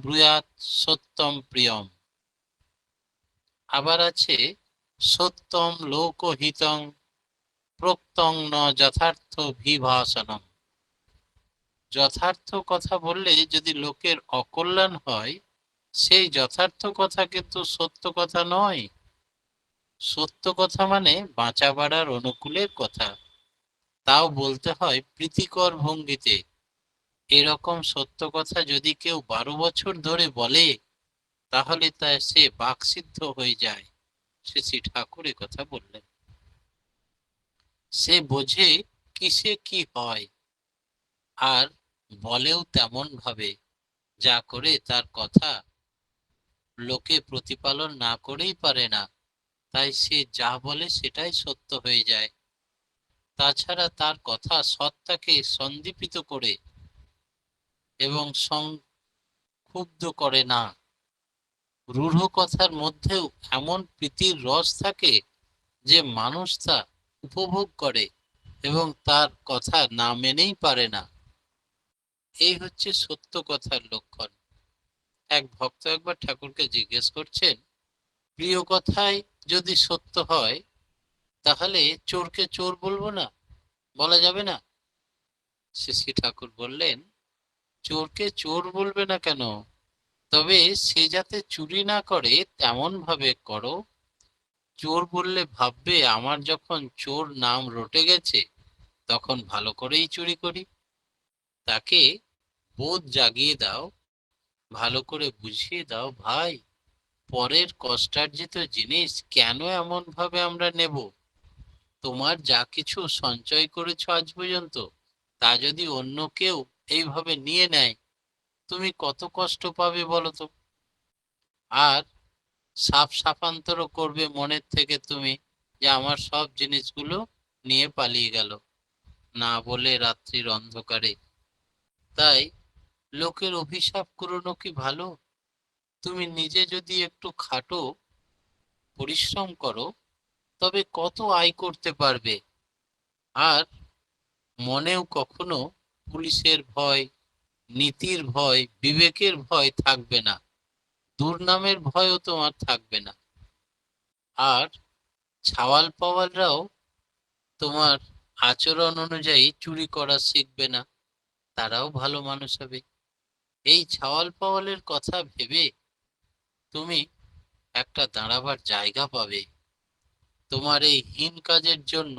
ব্রূয়াৎ সত্যম প্রিয়ম। আবার আছে সত্যম লোকহিতং প্রক্তং ন যথার্থ ভিভাষণম। যথার্থ কথা বললে যদি লোকের অকল্যাণ হয়, সেই যথার্থ কথা কিন্তু সত্য কথা নয়। সত্য কথা মানে বাঁচা বাড়ার অনুকূলের কথা, তাও বলতে হয় প্রীতিকর ভঙ্গিতে। এরকম সত্য কথা যদি কেউ 12 বছর ধরে বলে, তাহলে তা সে বাকসিদ্ধ হয়ে যায়। শ্রী ঠাকুর কথা বললেন। সে বোঝে কিসে কি হয়, আর বলেও তেমন ভাবে, যা করে তার কথা লোকে প্রতিপালন না করেই পারে না। তাই সে যা বলে সেটাই সত্য হয়ে যায়। তাছাড়া তার কথা সত্তাকে সন্দীপিত করে এবং সংক্ষুব্ধ করে না। রূঢ় কথার মধ্যেও এমন প্রীতির রস থাকে যে মানুষ তা উপভোগ করে এবং তার কথা না মেনেই পারে না। এই হচ্ছে সত্য কথার লক্ষণ। এক ভক্ত একবার ঠাকুরকে জিজ্ঞেস করছেন, প্রিয় কথাই যদি সত্য হয়, তাহলে চোরকে চোর বলবো না, বলা যাবে না? শ্রী ঠাকুর বললেন, চোরকে চোর বলবে না কেন? তবে সে যাতে চুরি না করে তেমন ভাবে করো। চোর বললে ভাববে আমার যখন চোর নাম রটে গেছে, তখন ভালো করেই চুরি করি। তাকে বোধ জাগিয়ে দাও, ভালো করে বুঝিয়ে দাও, ভাই পরের কষ্টার্জিত জিনিস কেন এমন ভাবে আমরা নেব? তোমার যা কিছু সঞ্চয় করেছো আজ পর্যন্ত, তা যদি অন্য কেউ এইভাবে নিয়ে নেয়, তুমি কত কষ্ট পাবে বলো তো? আর সাফ সাফান্তর করবে মনের থেকে তুমি, যে আমার সব জিনিসগুলো নিয়ে পালিয়ে গেল, না বলে রাত্রির অন্ধকারে। তাই লোকের অভিশাপ করোনো কি ভালো? তুমি নিজে যদি একটু খাটো, পরিশ্রম করো, তবে কত আয় করতে পারবে। আর মনেও কখনো পুলিশের ভয়, নীতির ভয়, বিবেকের ভয় থাকবে না। দুর্নামের ভয়ও তোমার থাকবে না। আর ছাওয়াল পাওয়ালরাও তোমার আচরণ অনুযায়ী চুরি করা শিখবে না, তারাও ভালো মানুষ হবে। এই ছাওয়াল পাওয়ালের কথা ভেবে তুমি একটা দাঁড়াবার জায়গা পাবে। তোমার এই হীন কাজের জন্য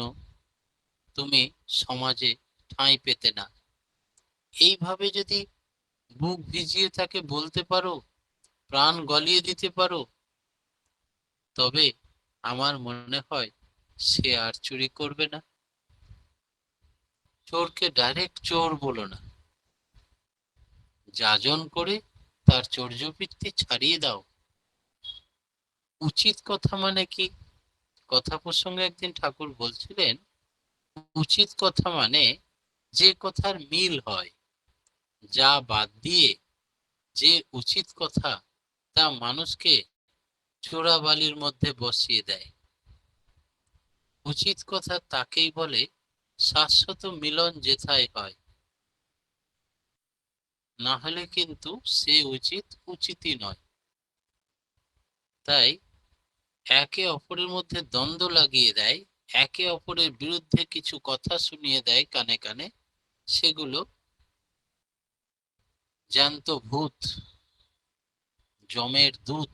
তুমি সমাজে ঠাঁই পেতে না। এইভাবে যদি বুক ভিজিয়ে তাকে বলতে পারো, প্রাণ গলিয়ে দিতে পারো, তবে আমার মনে হয় সে আর চুরি করবে না। চোরকে ডাইরেক্ট চোর বলো না, যাজন করে তার চর্যবৃত্তি ছাড়িয়ে দাও। উচিত কথা মানে কি? কথা প্রসঙ্গে একদিন ঠাকুর বলছিলেন, উচিত কথা মানে যে কথার মিল হয়, যা বাদ দিয়ে যে উচিত কথা তা মানুষকে চোরাবালির মধ্যে বসিয়ে দেয়। উচিত কথা তাকেই বলে শাশ্বত মিলন যেথায় হয়, না হলে কিন্তু সে উচিত উচিতই নয়। তাই একে অপরের মধ্যে দ্বন্দ্ব লাগিয়ে দেয়, একে অপরের বিরুদ্ধে কিছু কথা শুনিয়ে দেয় কানে কানে, সেগুলো জ্যান্ত ভূত, যমের দূত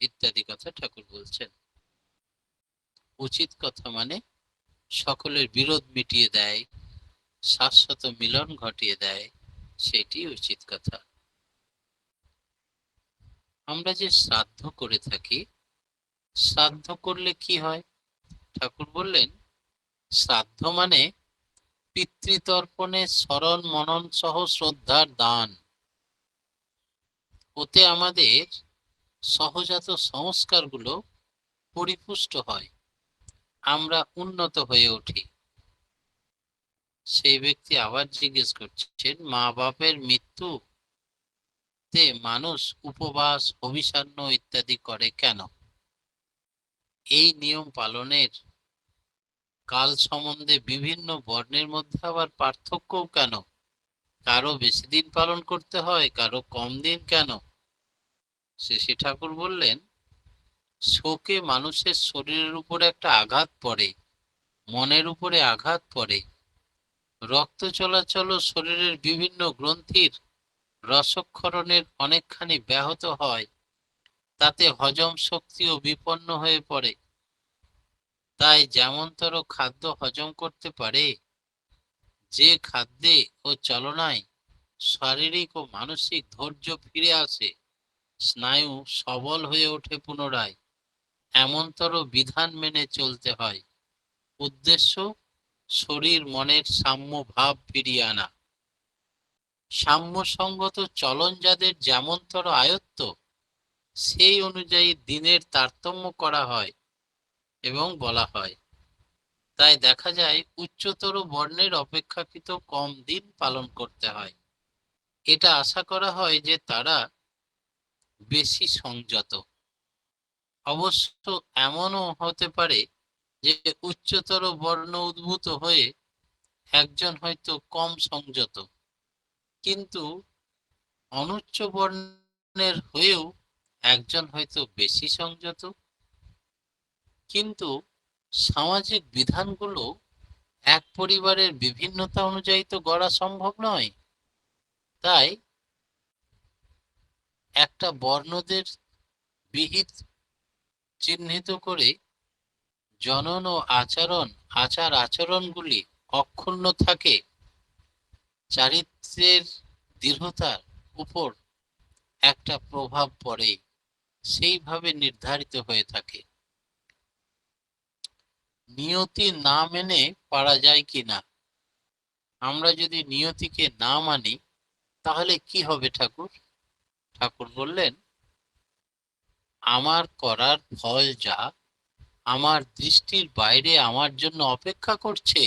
ইত্যাদি কথা ঠাকুর বলছেন। উচিত কথা মানে সকলের বিরোধ মিটিয়ে দেয়, শাশ্বত মিলন ঘটিয়ে দেয়, সেটি উচিত কথা। আমরা যে শ্রাদ্ধ করে থাকি, শ্রাদ্ধ করলে কি হয়? ঠাকুর বললেন, শ্রাদ্ধ মানে পিতৃতর্পণে স্মরণ মনন সহ শ্রদ্ধার দান। ওতে আমাদের সহজাত সংস্কারগুলো পরিপুষ্ট হয়, আমরা উন্নত হয়ে উঠি। সেই ব্যক্তি আবার জিজ্ঞেস করছেন, মা বাপের মৃত্যুতে মানুষ উপবাস, অভিসান্ন ইত্যাদি করে কেন? এই নিয়ম পালনের কাল সম্বন্ধে বিভিন্ন বর্ণের মধ্যে আবার পার্থক্যও কেন? কারো বেশি দিন পালন করতে হয়, কারো কম দিন কেন? শ্রী ঠাকুর বললেন, শোকে মানুষের শরীরের উপরে একটা আঘাত পড়ে, মনের উপরে আঘাত পড়ে, রক্ত চলাচল ও শরীরের বিভিন্ন গ্রন্থির রসক্ষরণের অনেকখানি ব্যাহত হয়, তাতে হজম শক্তিও বিপন্ন হয়ে পড়ে। তাই যেমনতর খাদ্য হজম করতে পারে, যে খাদ্যে ও চলনায় শারীরিক ও মানসিক ধৈর্য ফিরে আসে, স্নায়ু সবল হয়ে ওঠে পুনরায়, এমনতর বিধান মেনে চলতে হয়। উদ্দেশ্য শরীর মনের সাম্য ভাব ফিরিয়ে আনা। সাম্যসঙ্গত চলন যাদের যেমনতর আয়ত্ত, সেই অনুযায়ী দিনের তারতম্য করা হয় এবং বলা হয়। তাই দেখা যায় উচ্চতর বর্ণের অপেক্ষাকৃত কম দিন পালন করতে হয়। এটা আশা করা হয় যে তারা বেশি সংযত। অবশ্য এমনও হতে পারে যে উচ্চতর বর্ণ উদ্ভূত হয়ে একজন হয়তো কম সংযত, কিন্তু অনুচ্চ বর্ণের হয়েও একজন হয়তো বেশি সংযত। কিন্তু সামাজিক বিধানগুলো এক পরিবারের বিভিন্নতা অনুযায়ী তো গড়া সম্ভব নয়। তাই একটা বর্ণদের বিহিত চিহ্নিত করে জনন ও আচার আচরণগুলি অক্ষুণ্ণ থাকে, চারিত্র্যের দৃঢ়তার উপর একটা প্রভাব পড়ে, সেইভাবে নির্ধারিত হয়ে থাকে। নিয়তি না মেনে পারা যায় কিনা? আমরা যদি নিয়তিকে না মানি তাহলে কি হবে ঠাকুর? ঠাকুর বললেন, আমার করার ফল যা আমার দৃষ্টির বাইরে আমার জন্য অপেক্ষা করছে,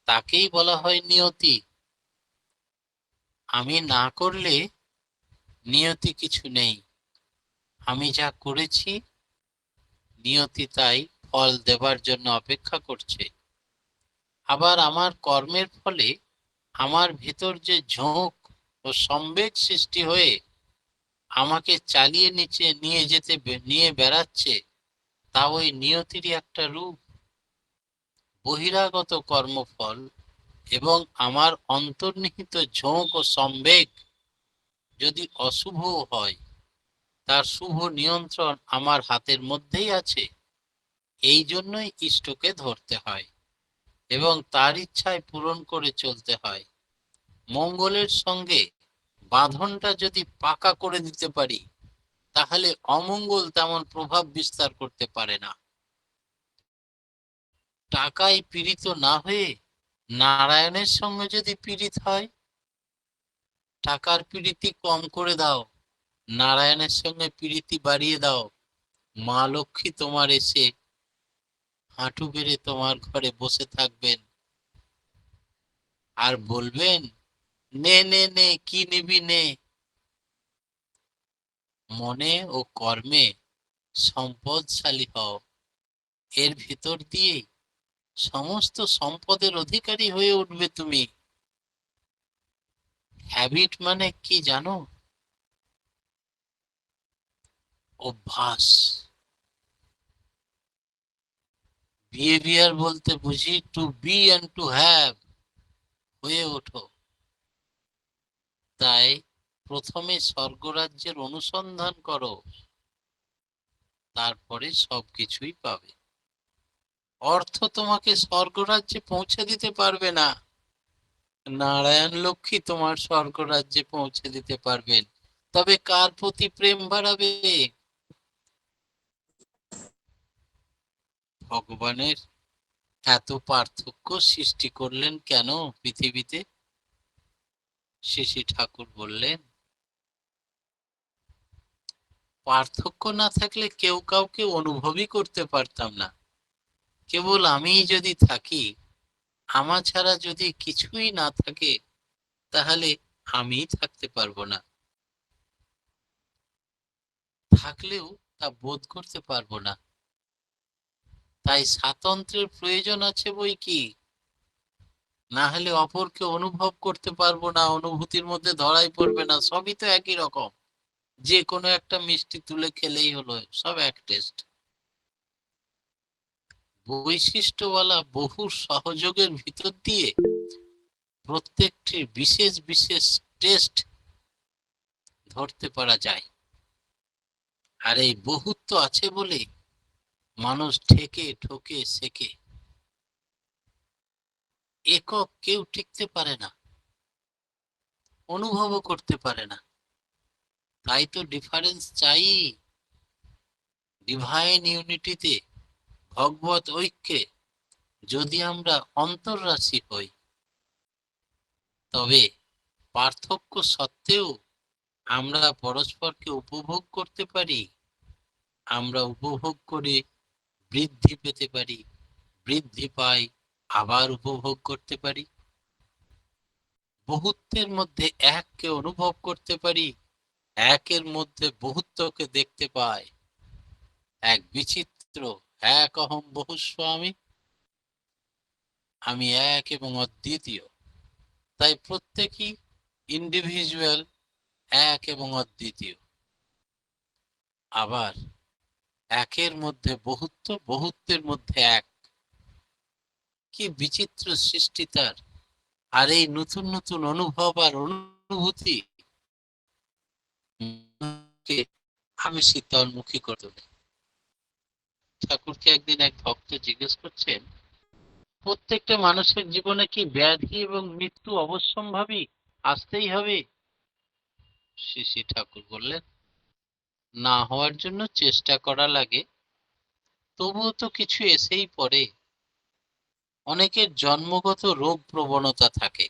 তাকেই বলা হয় নিয়তি। আমি না করলে নিয়তি কিছু নেই। আমি যা করেছি, নিয়তি তাই ফল দেবার জন্য অপেক্ষা করছে। আবার আমার কর্মের ফলে আমার ভিতর যে ঝোঁক ও সম্বেগ সৃষ্টি হয়ে আমাকে চালিয়ে নিয়ে বেড়াচ্ছে, তা ওই নিয়তিরই একটা রূপ। বহিরাগত কর্মফল এবং আমার অন্তর্নিহিত ঝোঁক ও সম্বেগ যদি অশুভ হয়, তার শুভ নিয়ন্ত্রণ আমার হাতের মধ্যেই আছে। এই জন্যই ইষ্টকে ধরতে হয় এবং তার ইচ্ছায় পূরণ করে চলতে হয়। মঙ্গলের সঙ্গে বাঁধনটা যদি পাকা করে দিতে পারি, তাহলে অমঙ্গল তেমন প্রভাব বিস্তার করতে পারে না। টাকায় পীড়িত না হয়ে নারায়ণের সঙ্গে যদি পীড়িত হয়, টাকার পীড়িতি কম করে দাও, নারায়ণের সঙ্গে পীড়িতি বাড়িয়ে দাও, মা লক্ষ্মী তোমার এসে হাঁটু গেড়ে তোমার ঘরে বসে থাকবেন আর বলবেন, নে নে নে, কি নিবি নে। মনে ও কর্মে সম্পদশালী হও, এর ভিতর দিয়ে সমস্ত সম্পদের অধিকারী হয়ে উঠবে তুমি। হ্যাবিট মানে কি জানো? অভ্যাস। বিহেভিয়ার বলতে বুঝি to be and to have, হয়ে ওঠো। তাই প্রথমে স্বর্গরাজ্যের অনুসন্ধান করো, তারপরে সবকিছুই পাবে। অর্থ তোমাকে স্বর্গরাজ্যে পৌঁছে দিতে পারবে না, নারায়ণ লক্ষ্মী তোমার স্বর্গরাজ্যে পৌঁছে দিতে পারবেন। তবে কার প্রতি প্রেম বাড়াবে? ভগবানের এত পার্থক্য সৃষ্টি করলেন কেন পৃথিবীতে? শ্রী ঠাকুর বললেন, পার্থক্য না থাকলে কেউ কাউকে অনুভবই করতে পারতাম না। কেবল আমিই যদি থাকি, আমার ছাড়া যদি কিছুই না থাকে, তাহলে আমি থাকতে পারবো না, থাকলেও তা বোধ করতে পারবো না। তাই স্বাতন্ত্র্যের প্রয়োজন আছে বই কি, না হলে অপরকে অনুভব করতে পারবো না, অনুভূতির মধ্যে ধরাই পড়বে না, সবই তো একই রকম। যে কোনো একটা মিষ্টি তুলে খেলেই হলো, সব এক টেস্ট। বৈশিষ্ট্যওয়ালা বহু সহযোগের ভিতর দিয়ে প্রত্যেকটি বিশেষ বিশেষ টেস্ট ধরতে পারা যায়। আর এই বহুত্ব আছে বলে মানুষ ঠেকে ঠকে শেখে, একক কেউ টিকতে পারে না, অনুভবও করতে পারে না। তাই তো ডিফারেন্স চাই, ডিভাইন ইউনিটিতে, ভগবত ঐক্যে যদি আমরা অন্তর্রাশি হই, তবে পার্থক্য সত্ত্বেও আমরা পরস্পরকে উপভোগ করতে পারি। আমরা উপভোগ করে বৃদ্ধি পেতে পারি, বৃদ্ধি পাই আবার উপভোগ করতে পারি। বহুত্বের মধ্যে এককে অনুভব করতে পারি, একের মধ্যে বহুত্বকে দেখতে পাই। এক বিচিত্র, এক অহম বহুস্বামী, আমি এক এবং অদ্বিতীয়। তাই প্রত্যেকই ইন্ডিভিজুয়াল, এক এবং অদ্বিতীয়। আবার একের মধ্যে বহুত্ব, বহুত্বের মধ্যে এক, কি বিচিত্র সৃষ্টি তার। আর এই নতুন নতুন অনুভব আর অনুভূতি আমি শীতলমুখী করে তোলে। ঠাকুরকে একদিন এক ভক্ত জিজ্ঞেস করছেন, প্রত্যেকটা মানুষের জীবনে কি ব্যাধি এবং মৃত্যু অবশ্যম্ভাবী, আসতেই হবে? শ্রী শ্রী ঠাকুর বললেন, না হওয়ার জন্য চেষ্টা করা লাগে, তবুও তো কিছু এসেই পড়ে। অনেকের জন্মগত রোগ প্রবণতা থাকে,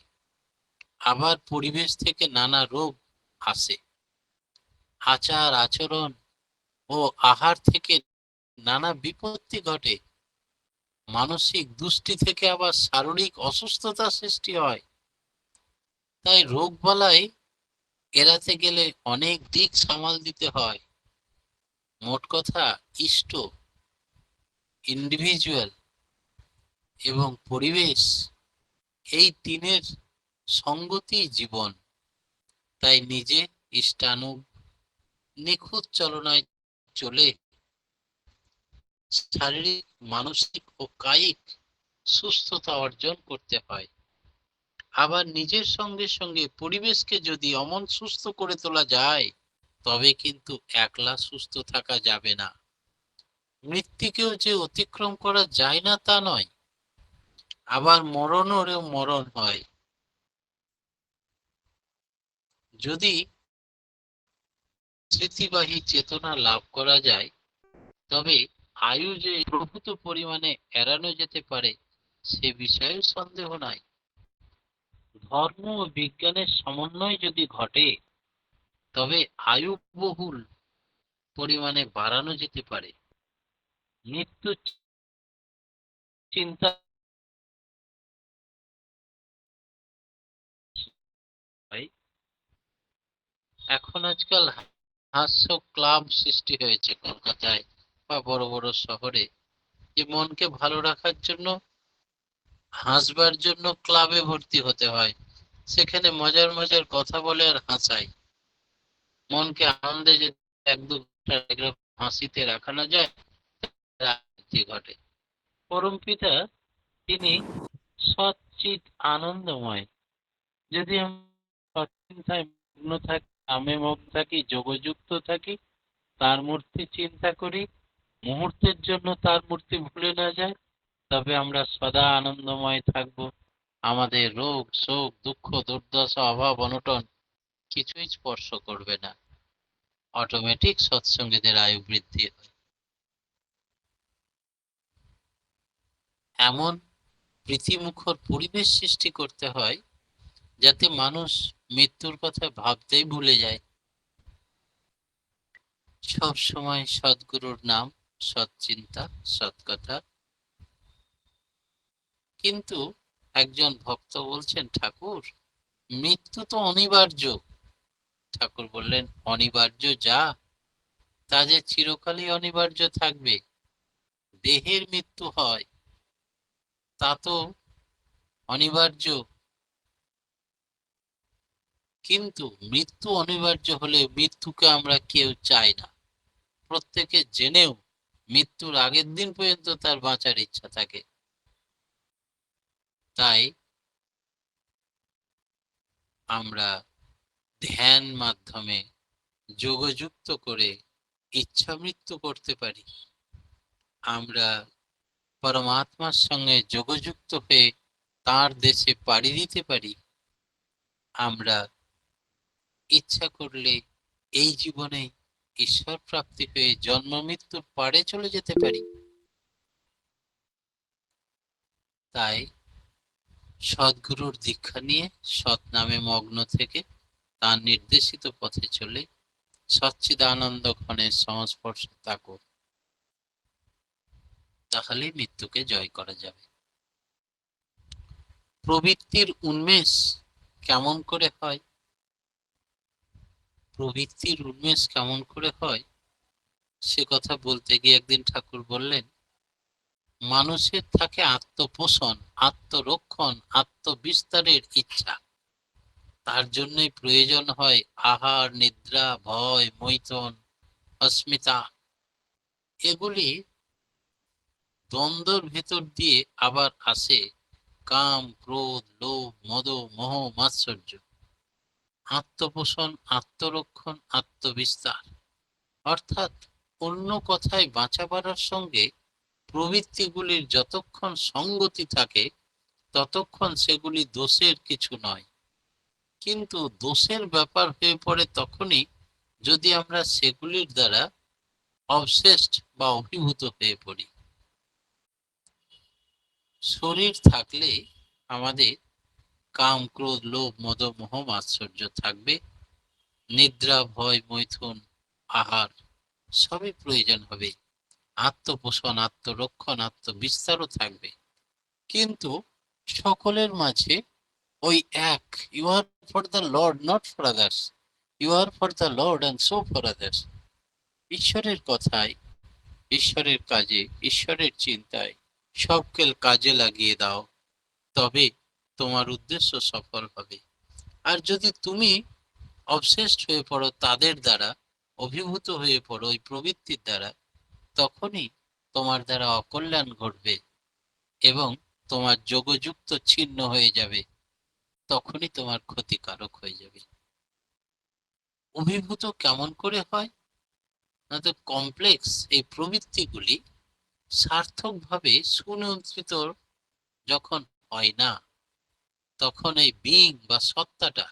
আবার পরিবেশ থেকে নানা রোগ আসে। আচার আচরণ ও আহার থেকে নানা বিপত্তি ঘটে। মানসিক দুষ্টি থেকে আবার শারীরিক অসুস্থতা সৃষ্টি হয়। তাই রোগ বালাই এড়াতে গেলে অনেক দিক সামাল দিতে হয়। মোট কথা, ইষ্ট, ইন্ডিভিজুয়াল এবং পরিবেশ, এই তিনের সঙ্গতি জীবন। তাই নিজে ইষ্টানু নিখুঁত চলনায় চলে শারীরিক, মানসিক ও কায়িক সুস্থতা অর্জন করতে হয়। আবার নিজের সঙ্গে সঙ্গে পরিবেশকে যদি অমন সুস্থ করে তোলা যায়, তবে কিন্তু একলা সুস্থ থাকা যাবে না। মৃত্যুকেও যে অতিক্রম করা যায় না তা নয়, আবার মরণেরও মরণ হয়। যদি স্মৃতিবাহী চেতনা লাভ করা যায়, তবে আয়ু যে প্রভূত পরিমাণে এড়ানো যেতে পারে সে বিষয়ে সন্দেহ নাই। ধর্ম ও বিজ্ঞানের সমন্বয় যদি ঘটে, তবে আয়ু বহুল পরিমাণে বাড়ানো যেতে পারে। মৃত্যু চিন্তা হয়। এখন আজকাল হাস্য ক্লাব সৃষ্টি হয়েছে কলকাতায় বা বড় বড় শহরে, যে মনকে ভালো রাখার জন্য, হাসবার জন্য ক্লাবে ভর্তি হতে হয়। সেখানে মজার মজার কথা বলে আর হাসায়। মনকে আনন্দে যদি এক দু ঘন্টা হাসিতে রাখানো যায়, রাজনীতি ঘটে। পরমপিতা তিনি সচ্চিৎ আনন্দময়। যদি আমি সৎচিন্তায় মগ্ন থাকি, আমি মগ্ন থাকি, যোগযুক্ত থাকি, তার মূর্তি চিন্তা করি, মুহূর্তের জন্য তার মূর্তি ভুলে না যায়, তবে আমরা সদা আনন্দময় থাকব। আমাদের রোগ শোক দুঃখ দুর্দশা অভাব অনটন কিছুই স্পর্শ করবে না। অটোমেটিক সৎসঙ্গীদের আয়ু বৃদ্ধি হয়। এমন প্রীতিমুখর পরিবেশ সৃষ্টি করতে হয় যাতে মানুষ মৃত্যুর কথা ভাবতেই ভুলে যায়। সব সময় সদ্গুরুর নাম, সৎ চিন্তা, সৎ কথা। কিন্তু একজন ভক্ত বলছেন, ঠাকুর মৃত্যু তো অনিবার্য। ঠাকুর বললেন, অনিবার্য যা, তা যে চিরকালই অনিবার্য থাকবে। দেহের মৃত্যু হয়, তা তো অনিবার্য, কিন্তু মৃত্যু অনিবার্য হলে মৃত্যুকে আমরা কেউ চাই না। প্রত্যেকে জেনেও মৃত্যুর আগের দিন পর্যন্ত তার বাঁচার ইচ্ছা থাকে। তাই আমরা ধ্যান মাধ্যমে যোগযুক্ত করে ইচ্ছা মৃত্যু করতে পারি। আমরা পরমাত্মার সঙ্গে যোগযুক্ত হয়ে তার দেশে পাড়ি দিতে পারি। আমরা ইচ্ছা করলে এই জীবনে ঈশ্বর প্রাপ্তি হয়ে জন্ম মৃত্যুর পাড়ে চলে যেতে পারি। তাই সদ্গুরুর দীক্ষা নিয়ে সৎ নামে মগ্ন থেকে তার নির্দেশিত পথে চলে সচ্চিদানন্দ ঘনের সংস্পর্শে থাকো, তাহলেই মৃত্যুকে জয় করা যাবে। প্রবৃত্তির উন্মেষ কেমন করে হয়? প্রবৃত্তির উন্মেষ কেমন করে হয় সে কথা বলতে গিয়ে একদিন ঠাকুর বললেন, মানুষের থাকে আত্মপোষণ, আত্মরক্ষণ, আত্মবিস্তারের ইচ্ছা। তার জন্যই প্রয়োজন হয় আহার, নিদ্রা, ভয়, মৈথুন, অস্মিতা। এগুলি দ্বন্দ্বের ভেতর দিয়ে আবার আসে কাম, ক্রোধ, লোভ, মদ, মোহ, মাৎসর্য। আত্মপোষণ, আত্মরক্ষণ, আত্মবিস্তার, অর্থাৎ অন্য কথায় বাঁচাবার সঙ্গে প্রবৃত্তিগুলির যতক্ষণ সঙ্গতি থাকে ততক্ষণ সেগুলি দোষের কিছু নয়। কিন্তু দোষের ব্যাপার হয়ে পড়ে তখনই যদি আমরা সেগুলির দ্বারা অবসেসড বা অভিভূত হয়ে পড়ি। শরীর থাকলে আমাদের কাম, ক্রোধ, লোভ, মদ, মোহ, মাৎসর্য থাকবে। নিদ্রা, ভয়, মৈথুন, আহার সবই প্রয়োজন হবে। আত্মপোষণ, আত্মরক্ষণ, আত্মবিস্তারও থাকবে। কিন্তু সকলের মাঝে ওই এক, you are for the lord, not for others, you are for the lord and so for others. ঈশ্বরের কথায়, ঈশ্বরের কাজে, ঈশ্বরের চিন্তায় সবকে কাজে লাগিয়ে দাও, তবে তোমার উদ্দেশ্য সফল হবে। আর যদি তুমি অবসেসড হয়ে পড়ো তাদের দ্বারা, অভিভূত হয়ে পড়ো ওই প্রবৃত্তির দ্বারা, তখনই তোমার দ্বারা অকল্যাণ ঘটবে এবং তোমার যোগযুক্ত ছিন্ন হয়ে যাবে, তখনই তোমার ক্ষতিকারক হয়ে যাবে। অভিভূত কেমন করে হয় না, তো কমপ্লেক্স এই প্রবৃত্তিগুলি সার্থকভাবে সুনিয়ন্ত্রিত যখন হয় না, তখন এই বিং বা সত্তাটা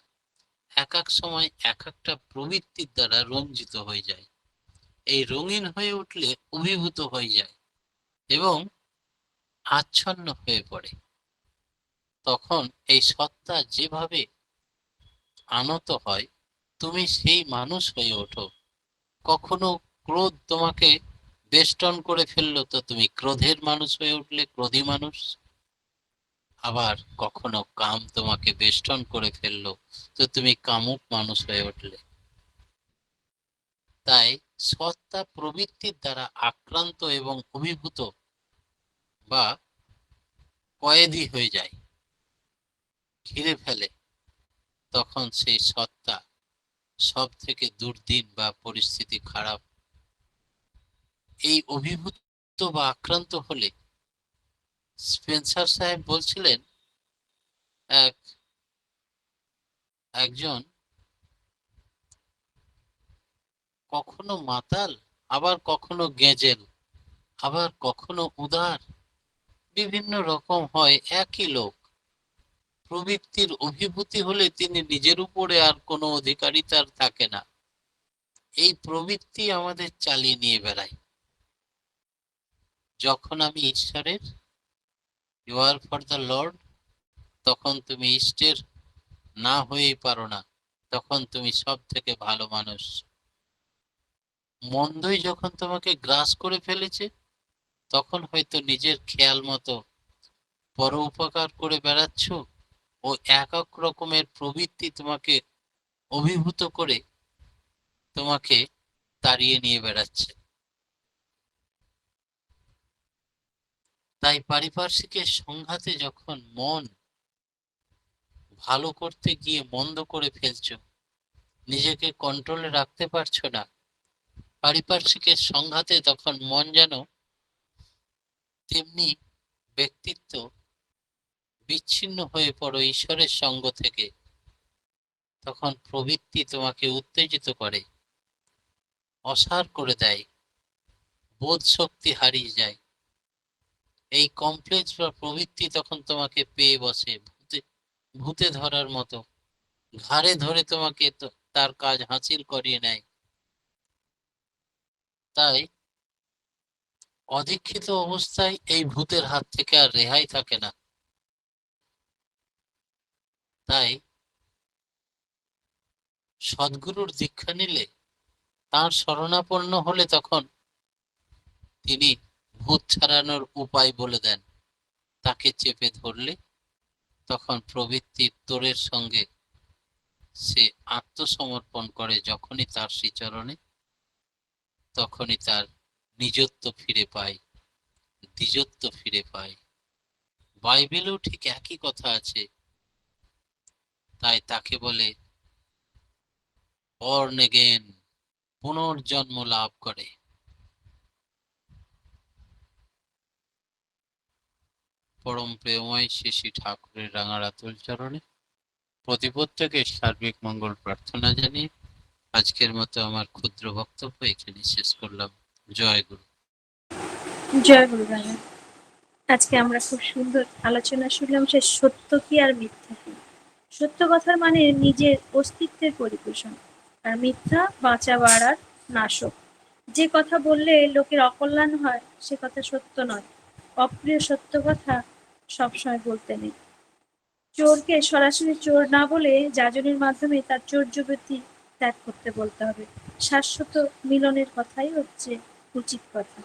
এক এক সময় এক একটা প্রবৃত্তির দ্বারা রঞ্জিত হয়ে যায়। এই রঙিন হয়ে উঠলে অভিভূত হয়ে যায় এবং আচ্ছন্ন হয়ে পড়ে। তখন এই সত্তা যেভাবে আনত হয়, তুমি সেই মানুষ হয়ে ওঠো। কখনো ক্রোধ তোমাকে বেষ্টন করে ফেললো তো তুমি ক্রোধের মানুষ হয়ে উঠলে, ক্রোধী মানুষ। আবার কখনো কাম তোমাকে বেষ্টন করে ফেললো তো তুমি কামুক মানুষ হয়ে উঠলে। তাই সত্তা প্রবৃত্তির দ্বারা আক্রান্ত এবং অভিভূত বা কয়েদি হয়ে যায়, ঘিরে ফেলে, তখন সেই সত্তা সব থেকে দুর্দিন বা পরিস্থিতি খারাপ। এই অভিভূত বা আক্রান্ত হলে স্পেন্সার সাহেব বলছিলেন, একজন কখনো মাতাল, আবার কখনো গেজেল, আবার কখনো উদার, বিভিন্ন রকম হয় একই লোক। প্রবৃত্তির অভিভূতি হলে তিনি নিজের উপরে আর কোনো অধিকারী তার থাকে না। এই প্রবৃত্তি আমাদের চালিয়ে নিয়ে বেড়ায়। যখন আমি ঈশ্বরের, you are for the lord, তখন তুমি ইষ্টের না হয়েই পারো না, তখন তুমি সব থেকে ভালো মানুষ। মন্দই যখন তোমাকে গ্রাস করে ফেলেছে, তখন হয়তো নিজের খেয়াল মতো পর উপকার করে বেড়াচ্ছ, ও এক এক রকমের প্রবৃত্তি তোমাকে অভিভূত করে তোমাকে তাড়িয়ে নিয়ে বেড়াচ্ছে। তাই পারিপার্শ্বিকের সংঘাতে যখন মন ভালো করতে গিয়ে মন্দ করে ফেলছো, নিজেকে কন্ট্রোলে রাখতে পারছো না, পারিপার্শ্বিকের সংঘাতে তখন মন যেন তেমনি ব্যক্তিত্ব বিচ্ছিন্ন হয়ে পড়ো ঈশ্বরের সঙ্গ থেকে। তখন প্রবৃত্তি তোমাকে উত্তেজিত করে, অসাড় করে দেয়, বোধ শক্তি হারিয়ে যায়। এই কমপ্লেক্স বা প্রবৃত্তি তখন তোমাকে পেয়ে বসে ভূতে ভূতে ধরার মতো, ঘাড়ে ধরে তোমাকে তার কাজ হাসিল করিয়ে নেয়। তাই অদীক্ষিত অবস্থায় এই ভূতের হাত থেকে আর রেহাই থাকে না। তাই সদ্গুরুর দীক্ষা নিলে, তার শরণাপন্ন হলে তখন তিনি ভূত ছাড়ানোর উপায় বলে দেন। তাকে চেপে ধরলে তখন প্রবৃত্তির তোরের সঙ্গে সে আত্মসমর্পণ করে যখনই তার শ্রীচরণে, তখনই তার নিজত্ব ফিরে পায়, দ্বিজত্ব ফিরে পায়। বাইবেলেও ঠিক একই কথা আছে। তাই তাকে বলে বর্ন এগেন, পুনর্জন্ম লাভ করে। পরম প্রেমময় শ্রী ঠাকুরের রাঙারাতুল চরণে প্রতিপত্তকে সার্বিক মঙ্গল প্রার্থনা জানিয়ে আজকের মতো আমার ক্ষুদ্র বক্তব্য এখানে শেষ করলাম। জয় গুরু। জয় গুরু রাজা। আজকে আমরা খুব সুন্দর আলোচনা শুনলাম সে সত্য কি আর মিথ্যা কি। সত্য কথার মানে নিজের অস্তিত্বের পরিপোষণ, আর মিথ্যা বাঁচা বাড়ার নাশক। যে কথা বললে লোকের অকল্যাণ হয় সে কথা সত্য নয়। অপ্রিয় সত্য কথা সবসময় বলতে নেই। চোরকে সরাসরি চোর না বলে যাজনের মাধ্যমে তার চৌর্যবৃত্তি ত্যাগ করতে বলতে হবে। শাশ্বত মিলনের কথাই হচ্ছে উচিত কথা।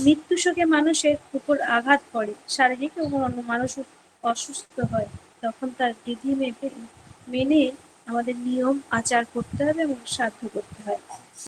মৃত্যু শোকে মানুষের উপর আঘাত পড়ে, শারীরিক এবং অন্য মানুষ অসুস্থ হয়, তখন তার বিধি মেনে আমাদের নিয়ম আচার করতে হবে এবং সাধ্য করতে হয়।